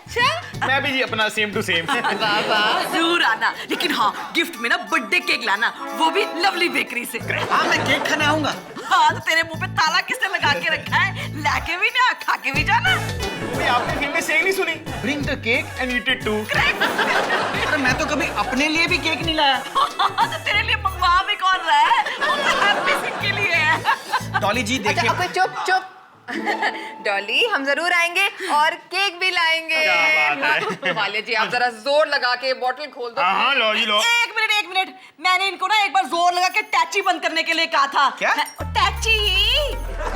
अच्छा मैं भी जी अपना सेम टू सेम। जरूर आना, लेकिन हाँ गिफ्ट में ना बर्थडे केक लाना, वो भी लवली बेकरी से। हाँ मैं केक खाने आऊंगा। हाँ तो तेरे मुंह पे ताला किसने लगा के रखा है? लाके भी ना खा के भी जाना। आपने फिल्म में saying नहीं सुनी? Bring the cake and eat it too। अरे मैं तो कभी अपने लिए भी केक नहीं लाया। तो तेरे लिए मंगवा भी कौन रहा है? वो तो हैप्पी सिंह के लिए है। डॉली जी देखिए। अच्छा, चुप चुप। डॉली हम जरूर आएंगे और केक भी लाएंगे। क्या बात है? वाले जी आप जरा जोर लगा के बोतल खोल दो। हाँ लो जी लो। एक मिनट, मैंने इनको ना एक बार जोर लगा के टैची बंद करने के लिए कहा था। क्या? टैची।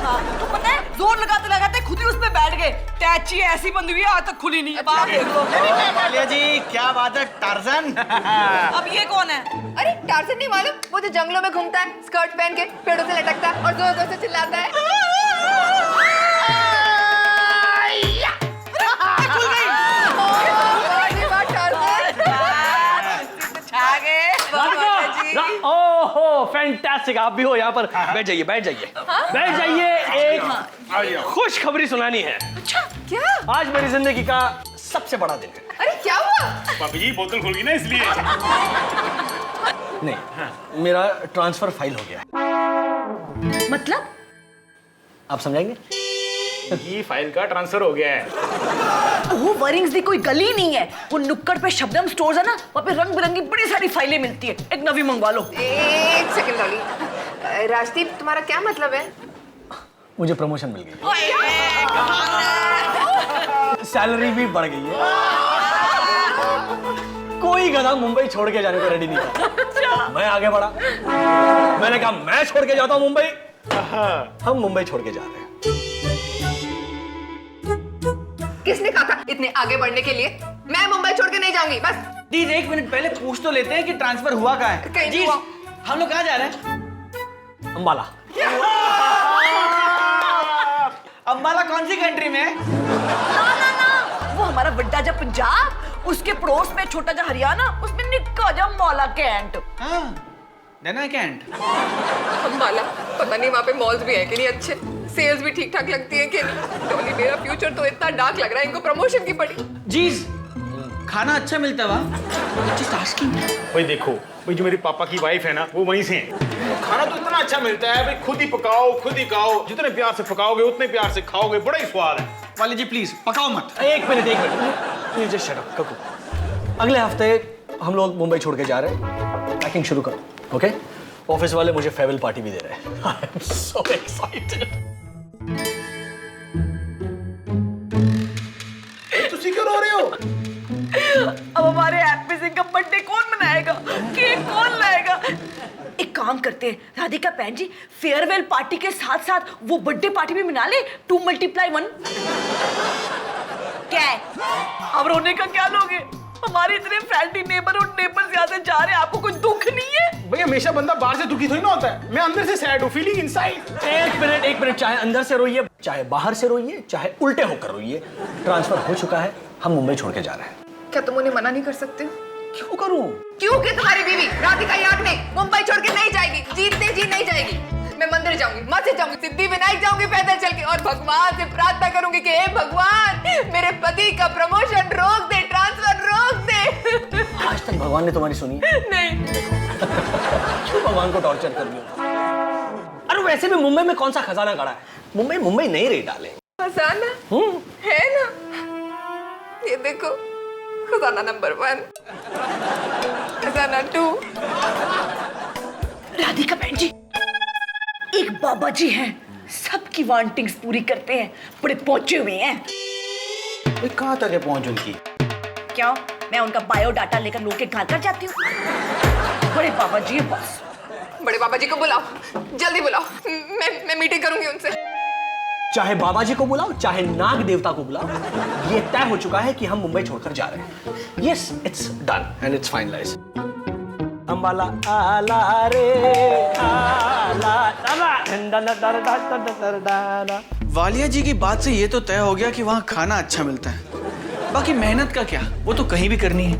हाँ, तो पता है जोर लगाते लगाते खुद ही उस पे बैठ गए। टैची ऐसी बंद हुई है आज तक खुली नहीं है। बाप देख लो। वालिया जी क्या बात है, टार्जन। अब ये कौन है? अरे टार्जन नहीं मालूम, वो जो जंगलों में घूमता है, स्कर्ट पहन के पेड़ों से लटकता है और जोर जोर से चिल्लाता है। ओहो फैंटास्टिक, आप भी हो यहाँ पर। बैठ जाइए बैठ जाइए बैठ जाइए। एक खुशखबरी सुनानी है। अच्छा क्या? आज मेरी जिंदगी का सबसे बड़ा दिन है। अरे क्या हुआ? पापी जी बोतल खोल गई ना इसलिए। नहीं, मेरा ट्रांसफर फाइल हो गया। मतलब? आप समझाएंगे? ये फाइल का ट्रांसफर हो गया है। वो वरिंग्स दी कोई गली नहीं है, वो नुक्कड़ पे शबनम स्टोर्स है ना, वहाँ पे रंग बिरंगी बड़ी सारी फाइलें मिलती है। एक नवी मंगवा लो। एक सेकंड डॉली। राजदीप तुम्हारा क्या मतलब है? मुझे प्रमोशन मिल गई है, सैलरी भी बढ़ गई है। कोई गधा मुंबई छोड़ के जाने को रेडी नहीं था। मैं आगे बढ़ा, मैंने कहा मैं छोड़ के जाता हूं मुंबई। हम मुंबई छोड़ के जा रहे हैं। किसने कहा था इतने आगे बढ़ने के लिए? मैं मुंबई छोड़ के नहीं जाऊंगी बस। दीदी एक मिनट पहले पूछ तो लेते हैं कि ट्रांसफर हुआ कहाँ है। कहीं जी नहीं हुआ। हम लोग कहाँ जा रहे हैं? अंबाला। अंबाला कौन सी कंट्री में है? ना, वो हमारा बड्डा जा पंजाब, उसके पड़ोस में छोटा जा हरियाणा, उसमें निक्का जा मौला कैंट। हाँ, देना कैंट। अंबाला पता नहीं वहाँ पे मॉल्स भी है कि नहीं अच्छे, सेल्स भी ठीक ठाक लगती है कि नहीं। डॉली मेरा फ्यूचर तो इतना डार्क लग रहा है, इनको प्रमोशन की पड़ी। जी खाना अच्छा मिलता है वहाँ? Just asking. भाई देखो, भाई जो मेरे पापा की वाइफ है ना वो वहीं से है। खाना तो इतना अच्छा मिलता है भाई, खुद ही पकाओ खुद ही खाओ, जितने प्यार से पकाओगे उतने प्यार से खाओगे, बड़ा ही स्वाद है। वाले जी प्लीज पकाओ मत। एक minute please just shut up ककू। अगले हफ्ते हम लोग मुंबई छोड़ के जा रहे हैं। पैकिंग शुरू करो, ओके? ऑफिस वाले मुझे फेयरवेल पार्टी भी दे रहे हैं। I am so excited. तुसी क्यों रो रहे हो? अब हमारे हैप्पी सिंह का बर्थडे कौन मनाएगा? केक कौन लाएगा? एक काम करते हैं राधिका बहन जी, फेयरवेल पार्टी के साथ साथ वो बर्थडे पार्टी भी मना ले। 2 × 1 क्या है? अब रोने का क्या लोगे? हमारे इतने फ्रेंडली नेबर्स यहाँ से जा रहे हैं, आपको कोई दुख नहीं है? भाई हमेशा बंदा बाहर से दुखी थोड़ी ना होता है, मैं अंदर से सैड हूँ, फीलिंग इनसाइड। एक मिनट, चाहे अंदर से रोइए, चाहे बाहर से रोइए, चाहे उल्टे होकर रोइए, ट्रांसफर हो चुका है। हम मुंबई छोड़ के जा रहे हैं। क्या तुम उन्हें मना नहीं कर सकते? क्यों करूं? क्योंकि तुम्हारी बीवी राधिका याग्निक मुंबई छोड़ के नहीं जाएगी, जीतते जी नहीं जाएगी। मैं मंदिर जाऊंगी, मस्जिद जाऊंगी, सिद्धिविनायक जाऊंगी पैदल चल के, और भगवान से प्रार्थना करूंगी कि हे भगवान मेरे पति का प्रमोशन रोक दे, ट्रांसफर रोक दे। आज तक भगवान ने तुम्हारी सुनी है? नहीं। क्यों भगवान को टॉर्चर कर रही हो? अरे वैसे भी मुंबई में कौन सा खजाना गड़ा है? मुंबई नहीं रही डाले। खजाना है ना, ये देखो, खजाना नंबर 1, खजाना 2। राधिका बहन जी, एक बाबा जी हैं, सबकी वांटिंग्स पूरी करते हैं, बड़े पहुंचे हुए हैं। कहाँ तक है पहुंच उनकी? क्यों? मैं उनका बायोडाटा लेकर लोग के घर जाती हूँ। बड़े बाबा जी है बस। बड़े बाबा जी को बुलाओ, जल्दी बुलाओ, मैं मीटिंग करूंगी उनसे। चाहे बाबा जी को बुलाओ, चाहे नाग देवता को बुलाओ, ये तय हो चुका है कि हम मुंबई छोड़कर जा रहे हैं। Yes, it's done and it's finalised. Ambala आला रे आला आला। वालिया जी की बात से ये तो तय हो गया कि वहाँ खाना अच्छा मिलता है, बाकी मेहनत का क्या, वो तो कहीं भी करनी है।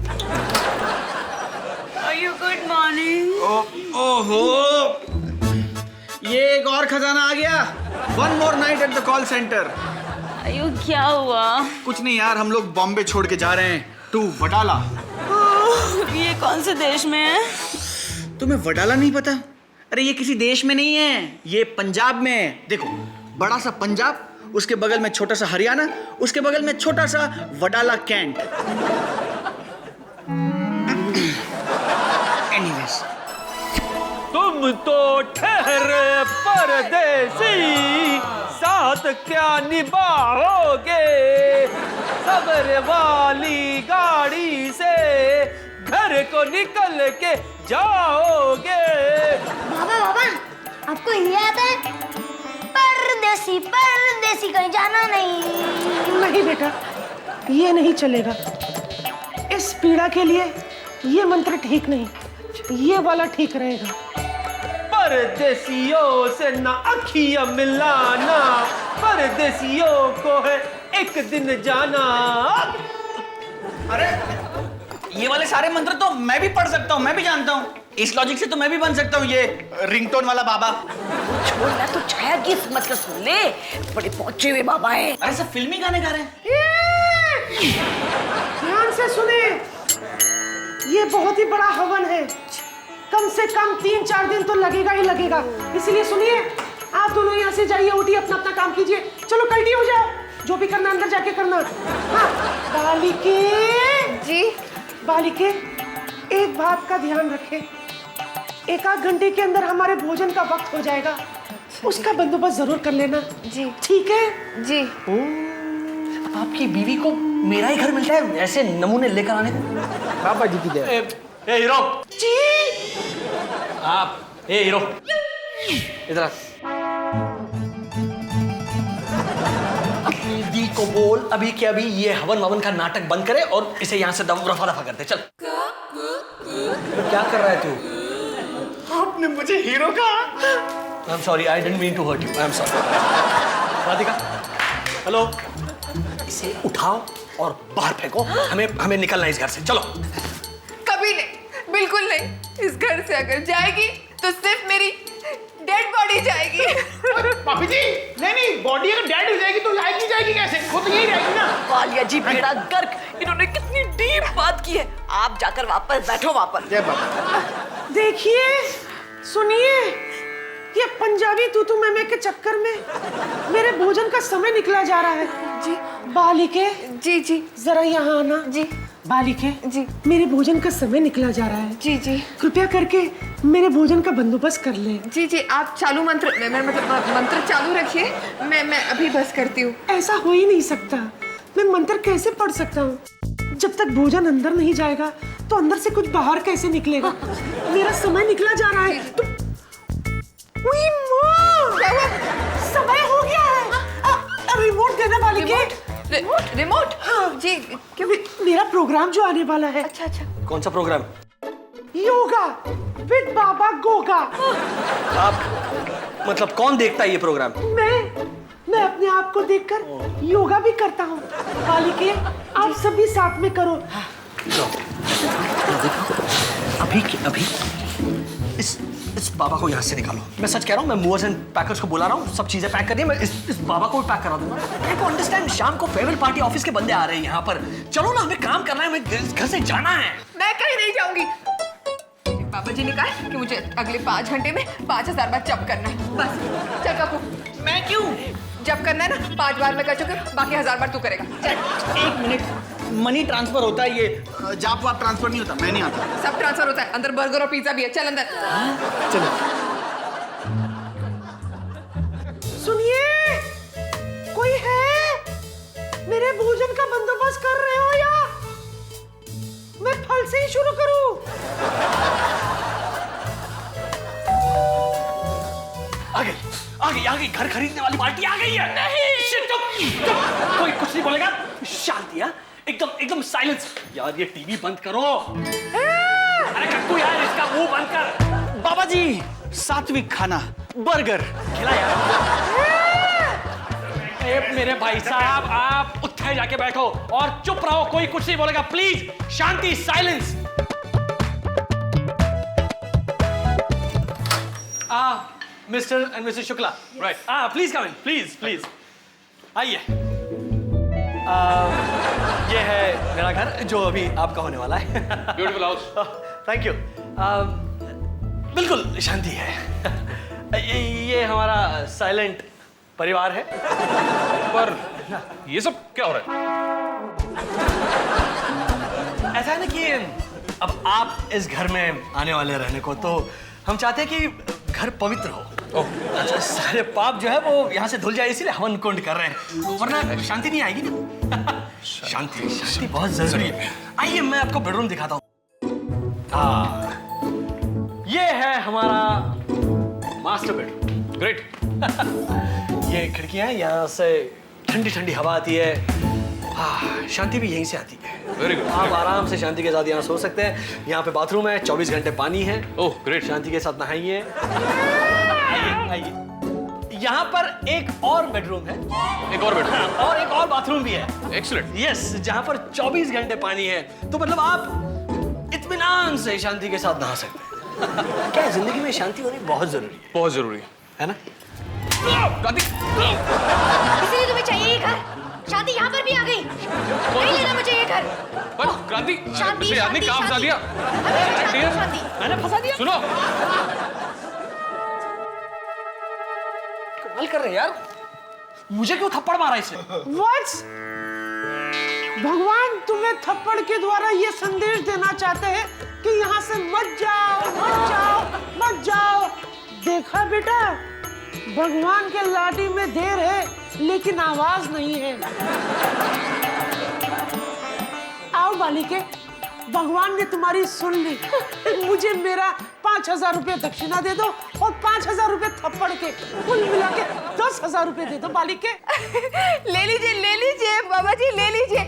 Are you good morning? ओहो, ये एक और खजाना आ गया। 1 more night at the call center। आयु क्या हुआ? कुछ नहीं यार, हम लोग बॉम्बे छोड़ के जा रहे हैं टू वडाला। ये कौन से देश में है? तुम्हें वडाला नहीं पता? अरे ये किसी देश में नहीं है, ये पंजाब में है। देखो, बड़ा सा पंजाब, उसके बगल में छोटा सा हरियाणा, उसके बगल में छोटा सा वडाला कैंट। एनीवेज, तुम तो ठहरे परदेसी, साथ क्या निभाओगे, सबर वाली गाड़ी से घर को निकल के जाओगे। बाबा बाबा, आपको हिंदी आता है? परदेसी परदेसी, कहीं जाना नहीं। नहीं बेटा, ये नहीं चलेगा। इस पीड़ा के लिए ये मंत्र ठीक नहीं, ये वाला ठीक रहेगा। परदेसियों से ना अखियां मिलाना, परदेसियों को है एक दिन जाना। अरे ये वाले सारे मंत्र तो मैं भी पढ़ सकता हूँ, मैं भी जानता हूँ। इस लॉजिक से तो मैं भी बन सकता हूँ ये रिंगटोन वाला बाबा। छोड़ना तो छाया की मतलब सुन ले, बड़े पहुंचे हुए बाबा है। अरे सब फिल्मी गाने गा रहे हैं। ध्यान से सुने, ये बहुत ही बड़ा हवन है, कम से कम 3-4 दिन तो लगेगा ही लगेगा। इसलिए सुनिए, आप दोनों यहाँ से जाइए, उठिए, अपना अपना काम कीजिए। चलो कल्टी हो जाओ, जो भी करना अंदर जाके करना। हाँ, बालिके जी बालिके, एक बात का ध्यान रखें, 1-8 घंटे के अंदर हमारे भोजन का वक्त हो जाएगा, उसका बंदोबस्त जरूर कर लेना। जी ठीक है जी। आपकी बीवी को मेरा ही घर मिलता है ऐसे नमूने लेकर आने को? बाबा जी की दया। ए हीरो जी आप, ए हीरो इधर आ। दीदी को बोल अभी के अभी ये हवन ववन का नाटक बंद करे और इसे यहाँ से रफा दफा करते। चल। क्या कर रहा है तू? आपने मुझे हीरो कहा। I'm sorry, I didn't mean to hurt you, I'm sorry. Radhika, hello, इसे उठाओ और बाहर फेंको। हमें निकलना है इस घर से। चलो। कभी नहीं, बिल्कुल नहीं। इस घर से अगर जाएगी तो सिर्फ मेरी डेड बॉडी जाएगी। पापी जी, नहीं, बॉडी अगर डेड हो जाएगी तो जाएगी कैसे? वो तो यही रहेगी ना। वालिया जी बेड़ा गर्क, इन्होंने कितनी डीप बात की है। आप जाकर वापस बैठो वापस। जय बाबा। देखिए, सुनिए, ये पंजाबी तूतू मैमे के चक्कर में मेरे भोजन का समय निकला जा रहा है। जी बालिके, जी जी जरा यहाँ आना। जी बालिके जी। मेरे भोजन का समय निकला जा रहा है, जी जी कृपया करके मेरे भोजन का बंदोबस्त कर ले। जी जी। आप चालू मंत्र मतलब मंत्र चालू रखिए, मैं अभी बस करती हूँ। ऐसा हो ही नहीं सकता। मैं मंत्र कैसे पढ़ सकता हूँ? जब तक भोजन अंदर नहीं जाएगा तो अंदर से कुछ बाहर कैसे निकलेगा? मेरा समय निकला जा रहा है। तो उई माँ! समय हो गया है। रिमोट देना बालिके। रिमोट? हाँ। जी क्यों? मेरा प्रोग्राम जो आने वाला है, अच्छा अच्छा। कौन सा प्रोग्राम? योगा विद बाबा गोगा। आप मतलब कौन देखता है ये प्रोग्राम? मैं अपने आप को देखकर योगा भी करता हूँ। बालिके, आप सभी साथ में करो। अभी इस बाबा को यहाँ से निकालो। मैं सच कह रहा हूँ, मैं मूवर्स एंड पैकर्स को बुला रहा हूँ, सब चीजें पैक करनी है। मैं इस बाबा को भी पैक करा दूंगा। आई को अंडरस्टैंड, शाम को फेयरवेल पार्टी ऑफिस के बंदे आ रहे हैं यहाँ पर। चलो ना, हमें काम करना है, हमें घर से जाना है। मैं कहीं नहीं जाऊंगी। बाबा जी ने कहा कि मुझे अगले 5 घंटे में 5000 बार जप करना है। बस चल काकू। मैं क्यों? जप करना है ना, 5 बार मैं कर चुकी हूँ, बाकी 1000 बार तू करेगा। चल। 1 मिनट, मनी ट्रांसफर होता है, ये जाप वाप ट्रांसफर नहीं होता। मैं नहीं आता। सब ट्रांसफर होता है, अंदर बर्गर और पिज्जा भी है। चल अंदर। चलो। सुनिए, कोई है? मेरे भोजन का बंदोबस्त कर रहे हो या मैं फल से ही शुरू करूं? आ गई घर खरीदने वाली पार्टी आ गई है। नहीं चुप, कोई कुछ नहीं बोलेगा। शांति, एकदम साइलेंस। यार ये टीवी बंद करो। अरे कक्कू यार, इसका मुंह बंद कर। बाबा जी, सात्विक खाना, बर्गर खिला यार। मेरे भाई साहब, आप उत्थे जाके बैठो और चुप रहो, कोई कुछ नहीं बोलेगा। Please Shanti, silence. Mister and Mrs Shukla, right? Please come in, please आइए। ये है मेरा घर जो अभी आपका होने वाला है। Beautiful house. Thank you. बिल्कुल शांति है। ये हमारा साइलेंट परिवार है। पर ये सब क्या हो रहा है? ऐसा है ना कि अब आप इस घर में आने वाले रहने को, तो हम चाहते हैं कि घर पवित्र हो। अच्छा, सारे पाप जो है वो यहाँ से धुल जाए, इसीलिए हवन कुंड कर रहे हैं, वरना शांति नहीं आएगी ना। शांति शांति बहुत जरूरी है। आइए मैं आपको बेडरूम दिखाता हूँ। ये है हमारा मास्टर बेडरूम। ग्रेट। ये खिड़कियां हैं, यहाँ से ठंडी ठंडी हवा आती है। शांति भी यहीं से आती है। Very good. आप आराम से शांति के साथ यहाँ सो सकते हैं। यहाँ पे बाथरूम है, 24 घंटे पानी है। Oh great. शांति के साथ नहाइए। आइए आइए। यहाँ पर एक और बेडरूम है, एक और बेडरूम और एक और बाथरूम भी है। एक्सीलेंट। यस, जहाँ पर 24 घंटे पानी है, तो मतलब आप इत्मीनान से शांति के साथ नहा सकते हैं। क्या जिंदगी में शांति होनी बहुत जरूरी बहुत जरूरी है ना? इसीलिए तुम्हें चाहिए ये घर। शांति यहाँ पर भी आ गई। नहीं लेना मुझे ये घर। पर क्रांति, शांति पिछले आदमी कहाँ फंसा दिया? शांति। मैंने फंसा दिया? सुनो, कमाल कर रहे हैं यार। मुझे क्यों थप्पड़ मारा इसने? What? भगवान तुम्हें थप्पड़ के द्वारा ये संदेश देना चाहते हैं कि यहाँ से मत जाओ, मत जाओ, मत जाओ। देखा बेटा, भगवान के लाठी में देर है लेकिन आवाज नहीं है। आओ बालिके, भगवान ने तुम्हारी सुन ली। मुझे मेरा 5,000 रुपये दक्षिणा दे दो और 5,000 रुपये थप्पड़ के, कुल मिला के 10,000 रुपये दे दो बालिके। ले लीजिए बाबा जी, ले लीजिए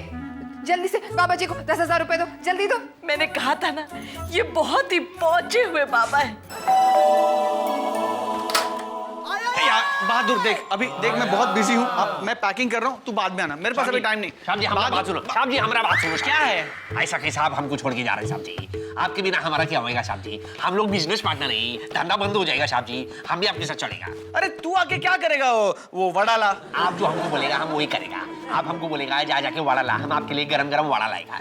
जल्दी से। बाबा जी को 10,000 रुपए दो, जल्दी दो। मैंने कहा था ना, ये बहुत ही पहुंचे हुए बाबा है। यार बहादुर देख, अभी देख मैं बहुत बिजी हूँ, अब मैं पैकिंग कर रहा हूँ, तू बाद में आना, मेरे पास अभी टाइम नहीं। साहब जी हमारा बात सुनो। साहब जी हमारा बात सुनो। क्या है ऐसा कि साहब हमको छोड़ के जा रहे हैं साहब जी? आपके बिना हमारा क्या होएगा साहब जी? हम लोग बिजनेस पार्टनर हैं, धंधा बंद हो जाएगा साहब जी, हम भी आपके साथ चलेगा। अरे तू आके क्या करेगा? वो वड़ा ला। आप जो हमको बोलेगा हम वही करेगा। आप हमको बोलेगा जा जाके वड़ा ला, हम आपके लिए गरम गरम वड़ा लाएगा।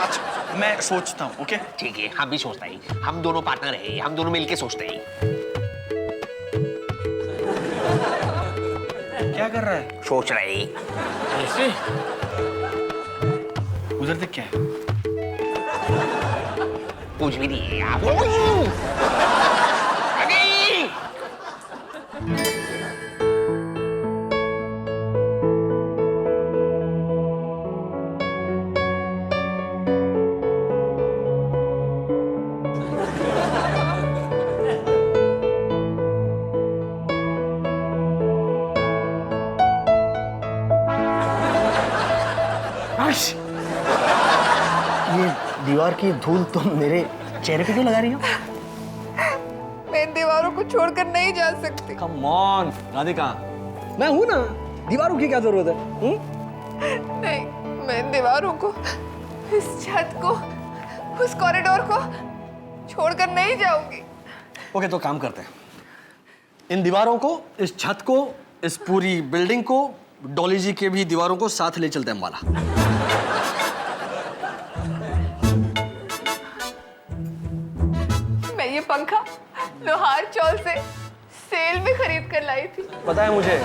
अच्छा मैं सोचता हूँ। ओके ठीक है, हम भी सोचते हैं, हम दोनों पार्टनर हैं, हम दोनों मिलके सोचते हैं। क्या कर रहा है? सोच रहे हैं। ऐसे उधर देख क्या है? कुछ भी नहीं है आप। ये दीवार की धूल तुम मेरे चेहरे पे क्यों लगा रही हो? मैं इन दीवारों को छोड़कर नहीं जा सकती। कम ऑन राधिका, मैं हूं ना, दीवारों की क्या जरूरत है? नहीं, मैं इन दीवारों को, इस छत को, उस कॉरिडोर को छोड़कर नहीं जाऊंगी। ओके, तो काम करते हैं, इन दीवारों को, इस छत को, इस पूरी बिल्डिंग को, डॉली जी के भी दीवारों को साथ ले चलते हैं अम्बाला। मैं ये पंखा लोहार चौल से सेल में खरीद कर लाई थी। पता है मुझे,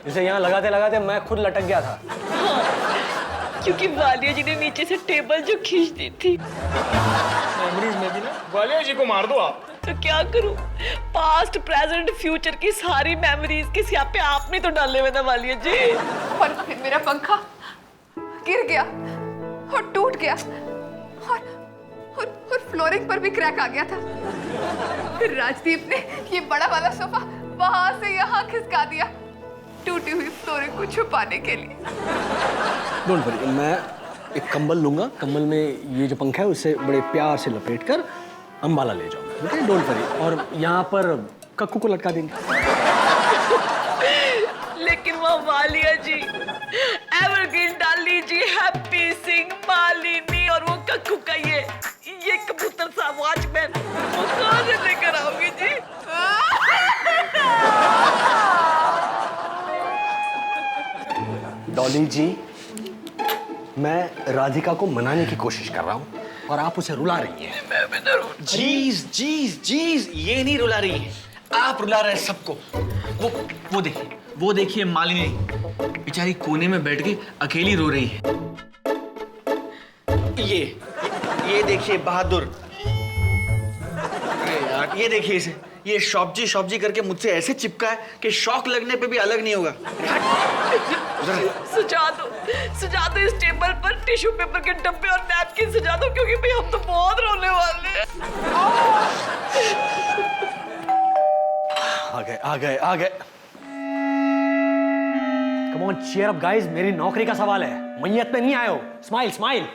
इसे यहाँ लगाते लगाते मैं खुद लटक गया था। क्योंकि वालिया जी ने नीचे से टेबल जो खींच दी थी। मेमोरीज में भी ना वालिया जी को मार दो आप। तो क्या करूं? पास्ट प्रेजेंट फ्यूचर की सारी मेमोरीज किस यहाँ पे आपने तो डाले हुए ना वालिया जी। और फिर मेरा पंखा गिर गया और टूट गया और फ्लोरिंग पर भी क्रैक आ गया था। फिर राजदीप ने ये बड़ा वाला सोफा वहां से यहाँ खिसका दिया, टूटी हुई फ्लोरिंग को छुपाने के लिए। डोंट वरी, मैं एक कंबल लूंगा, कंबल में ये जो पंखा है उसे बड़े प्यार से लपेट कर अम्बाला ले जाऊंगा। Okay, don't worry. और यहाँ पर कक्कू को लटका देंगे। लेकिन वो वालिया जी, एवरग्रीन डाली जी, हैप्पी सिंह, मालिनी और वो कक्कू का ये कबूतर सा वॉचमैन, वो कहाँ से लेकर आओगी जी? डॉली माली जी, मैं राधिका को मनाने की कोशिश कर रहा हूँ और आप उसे रुला रही हैं। जीज जीज जीज, ये नहीं रुला रही है, आप रुला रहे हैं सबको। वो देखिए मालिनी, बेचारी कोने में बैठ के अकेली रो रही है। ये देखिए बहादुर, अरे यार ये देखिए इसे, ये शॉपजी करके मुझसे ऐसे चिपका है कि शौक लगने पे भी अलग नहीं होगा। सजा दो इस टेबल पर टिश्यू पेपर के डब्बे और नैपकिन सजा दो, क्योंकि भाई हम तो बहुत रोने वाले हैं। आ गए। Come on, cheer up guys, मेरी नौकरी का सवाल है, मैयत में नहीं आए हो। Smile.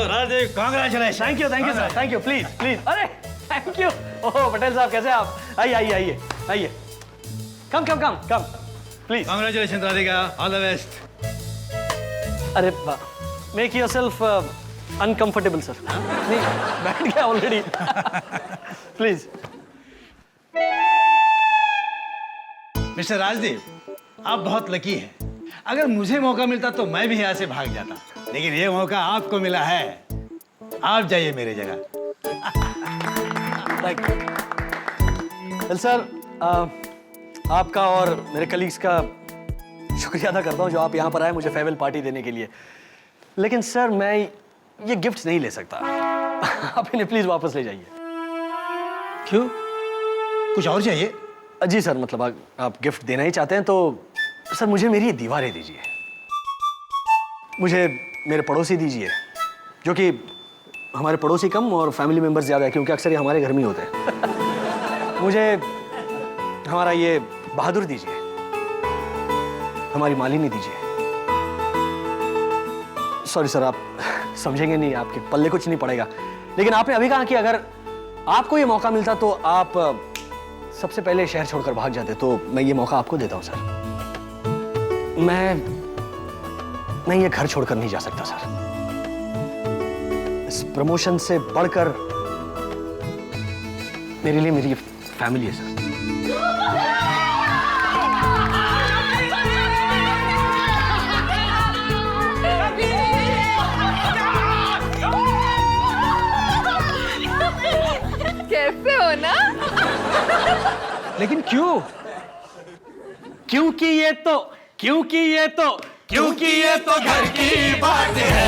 Rajiv, congratulation. Thank you sir, thank you. Please. अरे थैंक यू। ओह पटेल साहब, कैसे आप? आइए। Come please. Congratulation Radhika, all the best. अरे मेक योरसेल्फ अनकंफर्टेबल सर। नहीं, बैठ गया ऑलरेडी। प्लीज। मिस्टर राजदीप, आप बहुत लकी हैं। अगर मुझे मौका मिलता तो मैं भी यहाँ से भाग जाता, लेकिन ये मौका आपको मिला है। आप जाइए मेरी जगह। Thank you sir. आपका और मेरे कलीग्स का शुक्रिया अदा करता हूँ जो आप यहाँ पर आए मुझे फेयरवेल पार्टी देने के लिए। लेकिन सर मैं ये गिफ्ट नहीं ले सकता। आप इन्हें प्लीज वापस ले जाइए। क्यों, कुछ और चाहिए? जी सर, मतलब आप गिफ्ट देना ही चाहते हैं तो सर मुझे मेरी दीवारें दीजिए, मुझे मेरे पड़ोसी दीजिए, जो कि हमारे पड़ोसी कम और फैमिली मेंबर्स ज़्यादा है, क्योंकि अक्सर ये हमारे घर में ही होते हैं। मुझे हमारा ये बहादुर दीजिए, हमारी मालिनी दीजिए। सॉरी सर, आप समझेंगे नहीं, आपके पल्ले कुछ नहीं पड़ेगा, लेकिन आपने अभी कहा कि अगर आपको ये मौका मिलता तो आप सबसे पहले शहर छोड़कर भाग जाते, तो मैं ये मौका आपको देता हूं सर। मैं ये घर छोड़कर नहीं जा सकता सर। इस प्रमोशन से बढ़कर मेरे लिए मेरी फैमिली है सर। कैसे हो ना? लेकिन क्यों? क्योंकि ये तो घर की बात है।